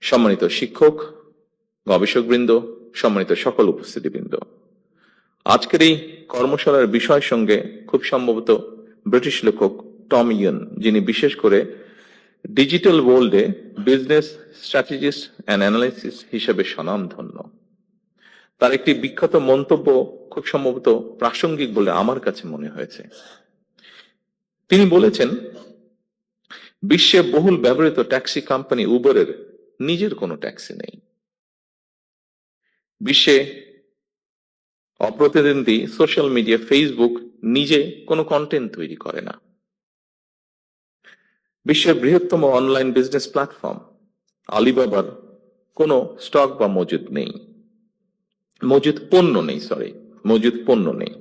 সম্মানিত শিক্ষক, গবেষকবৃন্দ, সম্মানিত সকল উপস্থিতিবৃন্দ, আজকের এই কর্মশালার বিষয়ের সঙ্গে খুব সম্ভবত ব্রিটিশ লেখক টম ইয়ন, যিনি বিশেষ করে ডিজিটাল ওয়ার্ল্ডে বিজনেস স্ট্র্যাটেজিস্ট অ্যান্ড অ্যানালিসিস হিসেবে স্বনামধন্য, তার একটি বিখ্যাত মন্তব্য খুব সম্ভবত প্রাসঙ্গিক বলে আমার কাছে মনে হয়েছে। তিনি বলেছেন, বিশ্বে বহুল ব্যবহৃত ট্যাক্সি কোম্পানি উবারের নিজের কোনো ট্যাক্সি নেই। বিশ্বে অপ্রতিদ্বন্দ্বী সোশ্যাল মিডিয়া ফেসবুক নিজে কোনো কন্টেন্ট তৈরি করে না। বিশ্বের বৃহত্তম অনলাইন বিজনেস প্ল্যাটফর্ম আলিবাবার কোনো স্টক বা মজুদ পণ্য নেই।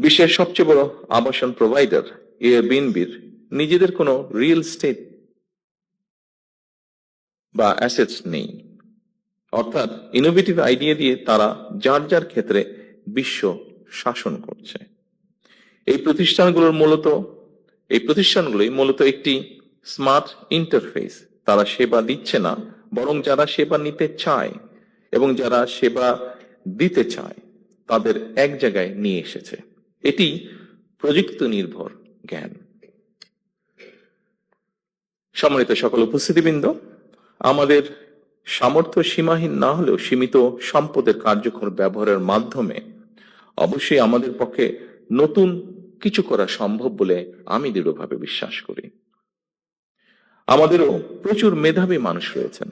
বিশ্বের সবচেয়ে বড় আবাসন প্রোভাইডার এয়ারবিএনবির নিজেদের কোনো রিয়েল এস্টেট বা অ্যাসেটস নেই। অর্থাৎ ইনোভেটিভ আইডিয়া দিয়ে তারা যার যার ক্ষেত্রে বিশ্ব শাসন করছে। এই প্রতিষ্ঠানগুলোই মূলত একটি স্মার্ট ইন্টারফেস। তারা সেবা দিচ্ছে না, বরং যারা সেবা নিতে চায় এবং যারা সেবা দিতে চায় তাদের এক জায়গায় নিয়ে এসেছে। এটি প্রযুক্তি নির্ভর জ্ঞান। সম্মানিত সকল উপস্থিতিবৃন্দ, আমাদের সামর্থ্য সীমাহীন না হলেও সীমিত সম্পদের কার্যকর ব্যবহারের মাধ্যমে অবশ্যই আমাদের পক্ষে নতুন কিছু করা সম্ভব বলে আমি দৃঢ়ভাবে বিশ্বাস করি। আমাদেরও প্রচুর মেধাবী মানুষ রয়েছেন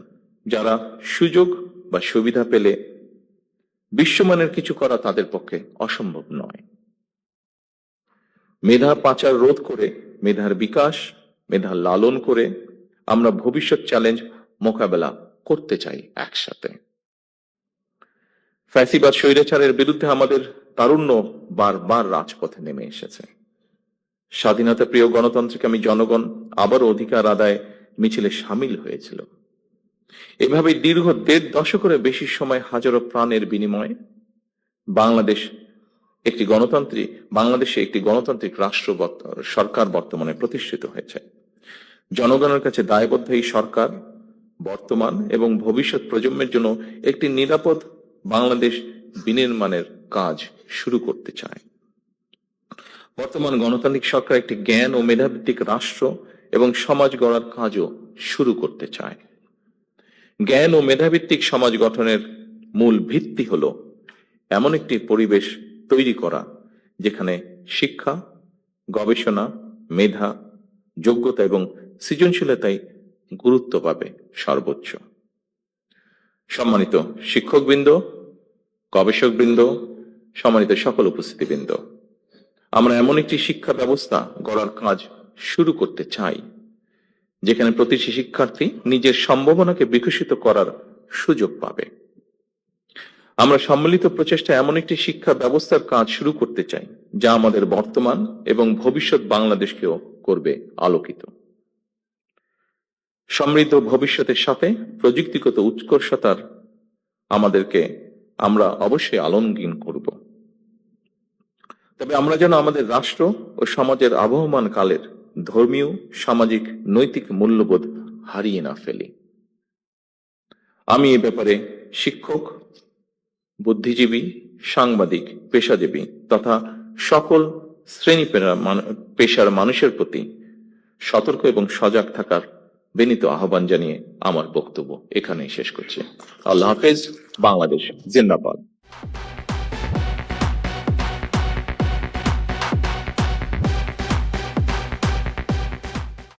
যারা সুযোগ বা সুবিধা পেলে বিশ্বমানের কিছু করা তাদের পক্ষে অসম্ভব নয়। মেধা পাচার রোধ করে, মেধার বিকাশ, মেধা লালন করে আমরা ভবিষ্যৎ চ্যালেঞ্জ মোকাবেলা করতে চাই একসাথে। ফ্যাসিবাদ স্বৈরাচারের বিরুদ্ধে আমাদের তারুণ্য বারবার রাজপথে নেমে এসেছে। স্বাধীনতা প্রিয় গণতান্ত্রিকামী জনগণ আবারও অধিকার আদায় মিছিলে সামিল হয়েছিল। এভাবে দীর্ঘ ১.৫ দশকের বেশি সময় হাজারো প্রাণের বিনিময়ে বাংলাদেশে একটি গণতান্ত্রিক সরকার বর্তমানে প্রতিষ্ঠিত হয়েছে। জনগণের কাছে দায়বদ্ধ এই সরকার বর্তমান এবং ভবিষ্যৎ প্রজন্মের জন্য একটি নিরাপদ বাংলাদেশ বিনির্মাণের কাজ শুরু করতে চায়। বর্তমান গণতান্ত্রিক সরকার একটি জ্ঞান ও মেধাভিত্তিক রাষ্ট্র এবং সমাজ গড়ার কাজও শুরু করতে চায়। জ্ঞান ও মেধাভিত্তিক সমাজ গঠনের মূল ভিত্তি হলো এমন একটি পরিবেশ তৈরি করা যেখানে শিক্ষা, গবেষণা, মেধা, যোগ্যতা এবং সৃজনশীলতায় গুরুত্ব পাবে সর্বোচ্চ। সম্মানিত শিক্ষকবৃন্দ, গবেষকবৃন্দ, সম্মানিত সকল উপস্থিতিবৃন্দ, আমরা এমন একটি শিক্ষা ব্যবস্থা গড়ার কাজ শুরু করতে চাই যেখানে প্রতিটি শিক্ষার্থী নিজের সম্ভাবনাকে বিকশিত করার সুযোগ পাবে। আমরা সম্মিলিত প্রচেষ্টা এমন একটি শিক্ষা ব্যবস্থার কাজ শুরু করতে চাই যা আমাদের বর্তমান এবং ভবিষ্যৎ বাংলাদেশকেও করবে আলোকিত। সমৃদ্ধ ভবিষ্যতের সাথে প্রযুক্তিগত উৎকর্ষতার আমরা অবশ্যই আলিঙ্গন করব। তবে আমরা যেন আমাদের রাষ্ট্র ও সমাজের আবহমান কালের ধর্মীয়, সামাজিক, নৈতিক মূল্যবোধ হারিয়ে না ফেলি। আমি এ ব্যাপারে শিক্ষক, বুদ্ধিজীবী, সাংবাদিক, পেশাজীবী তথা সকল শ্রেণী পেশার মানুষের প্রতি সতর্ক এবং সজাগ থাকার বিনীত আহ্বান জানিয়ে আমার বক্তব্য এখানেই শেষ করছি। আল্লাহ হাফেজ। বাংলাদেশ জিন্দাবাদ।